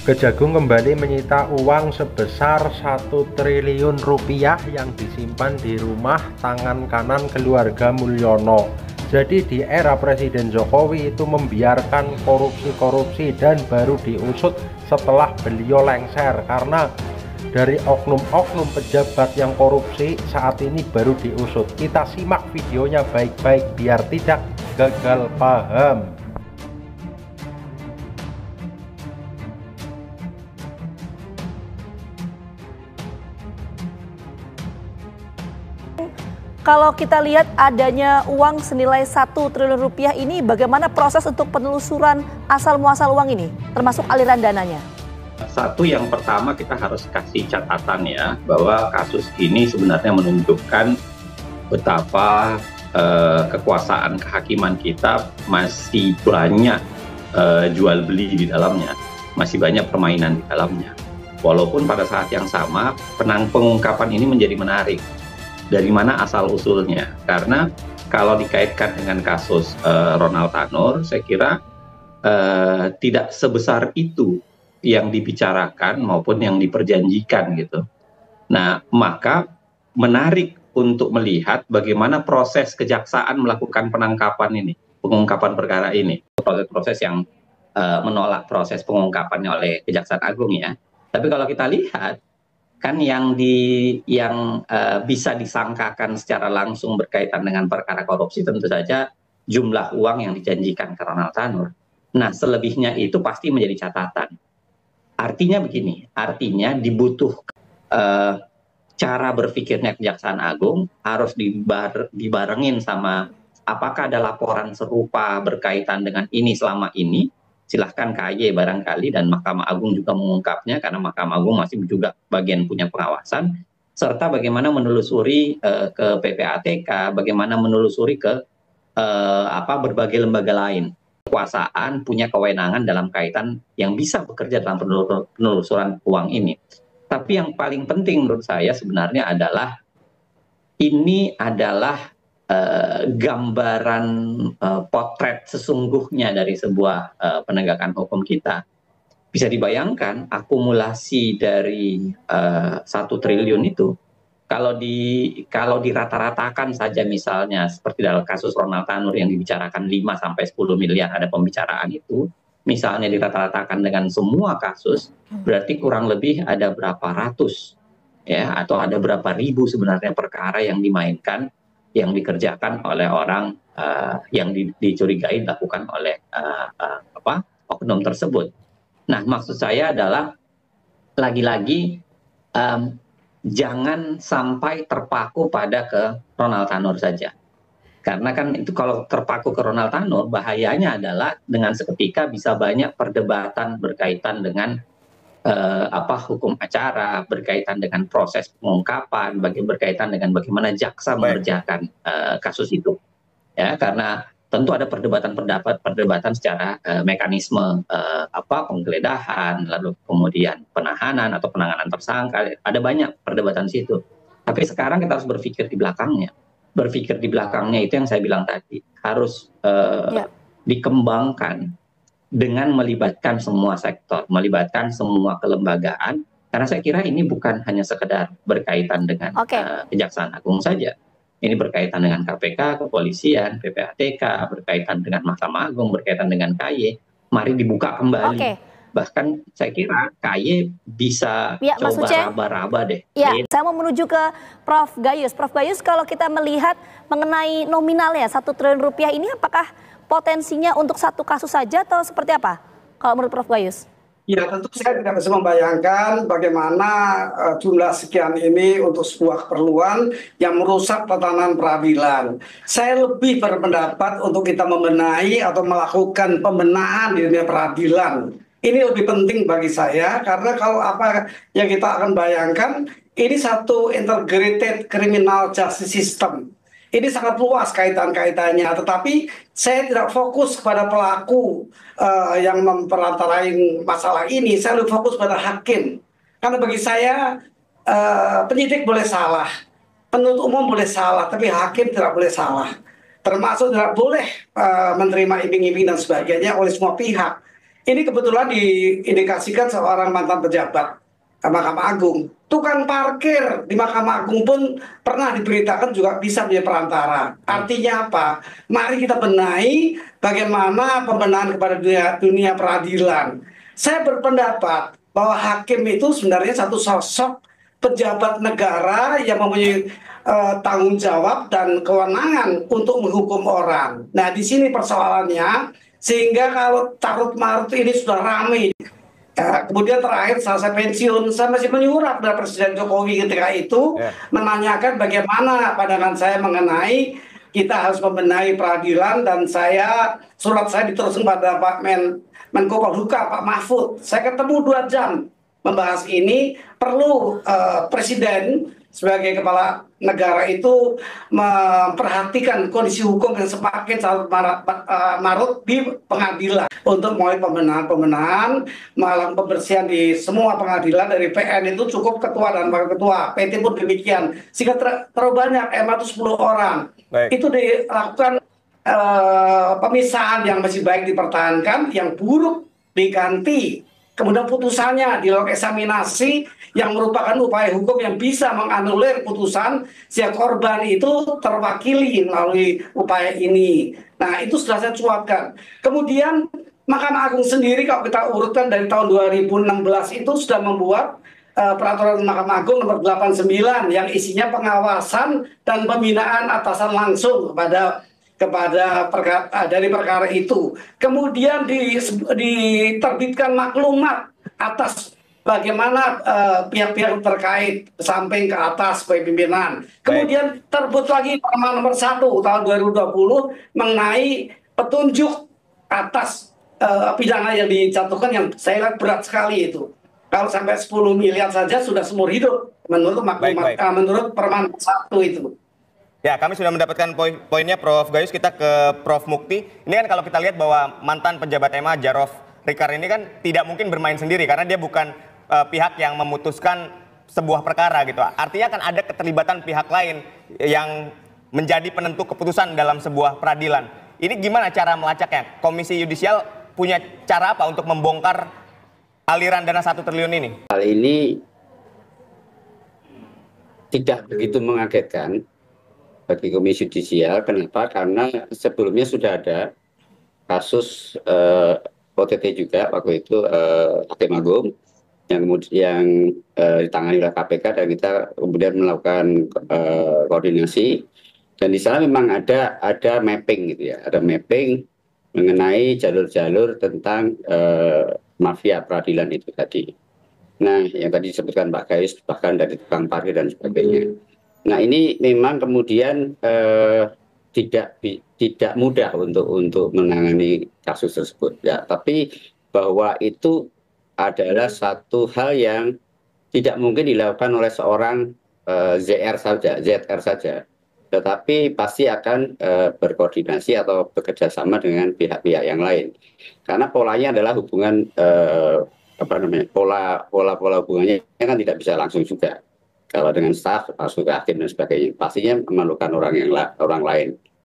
Kejagung kembali menyita uang sebesar 1 triliun rupiah yang disimpan di rumah tangan kanan keluarga Mulyono. Jadi di era Presiden Jokowi itu membiarkan korupsi-korupsi dan baru diusut setelah beliau lengser, karena dari oknum-oknum pejabat yang korupsi saat ini baru diusut. Kita simak videonya baik-baik biar tidak gagal paham. Kalau kita lihat adanya uang senilai 1 triliun rupiah ini, bagaimana proses untuk penelusuran asal-muasal uang ini, termasuk aliran dananya? Satu, yang pertama kita harus kasih catatan ya, bahwa kasus ini sebenarnya menunjukkan betapa kekuasaan kehakiman kita masih banyak jual beli di dalamnya, masih banyak permainan di dalamnya. Walaupun pada saat yang sama pengungkapan ini menjadi menarik. Dari mana asal-usulnya? Karena kalau dikaitkan dengan kasus Ronald Tanur, saya kira tidak sebesar itu yang dibicarakan maupun yang diperjanjikan gitu. Nah, maka menarik untuk melihat bagaimana proses kejaksaan melakukan penangkapan ini, pengungkapan perkara ini. Proses-proses yang menolak proses pengungkapannya oleh Kejaksaan Agung ya. Tapi kalau kita lihat, kan yang bisa disangkakan secara langsung berkaitan dengan perkara korupsi tentu saja jumlah uang yang dijanjikan ke Ronald Tanur. Nah, selebihnya itu pasti menjadi catatan. Artinya begini, artinya dibutuhkan cara berpikirnya Kejaksaan Agung harus dibarengin sama apakah ada laporan serupa berkaitan dengan ini selama ini. Silahkan KY barangkali dan Mahkamah Agung juga mengungkapnya, karena Mahkamah Agung masih juga bagian punya pengawasan, serta bagaimana menelusuri ke PPATK, bagaimana menelusuri ke berbagai lembaga lain. Kekuasaan punya kewenangan dalam kaitan yang bisa bekerja dalam penelusuran uang ini. Tapi yang paling penting menurut saya sebenarnya adalah ini adalah gambaran potret sesungguhnya dari sebuah penegakan hukum kita. Bisa dibayangkan akumulasi dari 1 triliun itu, kalau dirata-ratakan saja misalnya seperti dalam kasus Ronald Tanur yang dibicarakan 5 sampai 10 miliar ada pembicaraan itu, misalnya dirata-ratakan dengan semua kasus, berarti kurang lebih ada berapa ratus ya, atau ada berapa ribu sebenarnya perkara yang dimainkan, yang dikerjakan oleh orang yang dicurigai dilakukan oleh oknum tersebut. Nah, maksud saya adalah lagi-lagi jangan sampai terpaku pada ke Ronald Tanur saja. Karena kan itu kalau terpaku ke Ronald Tanur, bahayanya adalah dengan seketika bisa banyak perdebatan berkaitan dengan hukum acara, berkaitan dengan proses pengungkapan, berkaitan dengan bagaimana jaksa mengerjakan kasus itu. Ya, karena tentu ada perdebatan secara mekanisme penggeledahan, lalu kemudian penahanan atau penanganan tersangka, ada banyak perdebatan situ. Tapi sekarang kita harus berpikir di belakangnya. Berpikir di belakangnya itu yang saya bilang tadi, harus dikembangkan dengan melibatkan semua sektor, melibatkan semua kelembagaan, karena saya kira ini bukan hanya sekedar berkaitan dengan Kejaksaan Agung saja. Ini berkaitan dengan KPK, kepolisian, PPATK, berkaitan dengan Mahkamah Agung, berkaitan dengan KY. Mari dibuka kembali. Bahkan saya kira KY bisa coba raba-raba deh. Ya, saya mau menuju ke Prof. Gayus. Prof. Gayus, kalau kita melihat mengenai nominalnya 1 triliun rupiah ini, apakah potensinya untuk satu kasus saja atau seperti apa kalau menurut Prof. Gayus? Ya, tentu saya tidak bisa membayangkan bagaimana jumlah sekian ini untuk sebuah keperluan yang merusak tatanan peradilan. Saya lebih berpendapat untuk kita membenahi atau melakukan pembenahan di dunia peradilan. Ini lebih penting bagi saya, karena kalau apa yang kita akan bayangkan, ini satu integrated criminal justice system. Ini sangat luas kaitan-kaitannya, tetapi saya tidak fokus kepada pelaku yang memperantarain masalah ini. Saya lebih fokus pada hakim. Karena bagi saya penyidik boleh salah, penuntut umum boleh salah, tapi hakim tidak boleh salah. Termasuk tidak boleh menerima iming-iming dan sebagainya oleh semua pihak. Ini kebetulan diindikasikan seorang mantan pejabat Mahkamah Agung. Tukang parkir di Mahkamah Agung pun pernah diberitakan juga bisa menjadi perantara. Artinya apa? Mari kita benahi bagaimana pembenahan kepada dunia peradilan. Saya berpendapat bahwa hakim itu sebenarnya satu sosok pejabat negara yang mempunyai tanggung jawab dan kewenangan untuk menghukum orang. Nah, di sini persoalannya, sehingga kalau carut marut ini sudah ramai. Ya, kemudian terakhir saya pensiun, saya masih menyurat kepada Presiden Jokowi ketika itu menanyakan bagaimana pandangan saya mengenai kita harus membenahi peradilan, dan surat saya diteruskan pada Pak Menko Polhukam Pak Mahfud. Saya ketemu 2 jam membahas ini. Perlu Presiden sebagai kepala negara itu memperhatikan kondisi hukum yang semakin sangat marut di pengadilan untuk mulai pembenahan, malah pembersihan di semua pengadilan. Dari PN itu cukup ketua dan wakil ketua, PT pun demikian, sehingga terlalu banyak, MA itu 10 orang. Baik. Itu dilakukan pemisahan, yang masih baik dipertahankan, yang buruk diganti. Kemudian putusannya dilakukan eksaminasi yang merupakan upaya hukum yang bisa menganulir putusan, sehingga korban itu terwakili melalui upaya ini. Nah, itu sudah saya cuapkan. Kemudian Mahkamah Agung sendiri kalau kita urutkan dari tahun 2016 itu sudah membuat peraturan Mahkamah Agung nomor 89 yang isinya pengawasan dan pembinaan atasan langsung dari perkara itu. Kemudian diterbitkan maklumat atas bagaimana pihak-pihak terkait samping ke atas pimpinan. Kemudian terbit lagi Perma nomor 1 tahun 2020 mengenai petunjuk atas pidana yang dijatuhkan, yang saya lihat berat sekali itu. Kalau sampai 10 miliar saja sudah seumur hidup menurut maklumat menurut Perma 1 itu. Ya, kami sudah mendapatkan poinnya Prof Gayus. Kita ke Prof Mukti. Ini kan kalau kita lihat bahwa mantan pejabat MA Jarof Rikar ini kan tidak mungkin bermain sendiri karena dia bukan pihak yang memutuskan sebuah perkara gitu. Artinya kan ada keterlibatan pihak lain yang menjadi penentu keputusan dalam sebuah peradilan. Ini gimana cara melacaknya? Komisi Yudisial punya cara apa untuk membongkar aliran dana 1 triliun ini? Hal ini tidak begitu mengagetkan bagi Komisi Yudisial. Kenapa? Karena sebelumnya sudah ada kasus OTT juga waktu itu Hakim Agung yang ditangani oleh KPK, dan kita kemudian melakukan koordinasi, dan di sana memang ada mapping gitu ya, ada mapping mengenai jalur-jalur tentang mafia peradilan itu tadi. Nah, yang tadi disebutkan Pak Gayus, bahkan dari tukang parkir dan sebagainya. Nah, ini memang kemudian tidak mudah untuk menangani kasus tersebut ya, tapi bahwa itu adalah satu hal yang tidak mungkin dilakukan oleh seorang ZR saja, tetapi pasti akan berkoordinasi atau bekerja sama dengan pihak-pihak yang lain, karena polanya adalah hubungan pola hubungannya kan tidak bisa langsung juga. Kalau dengan staf, masuk ke hakim dan sebagainya, pastinya memerlukan orang lain.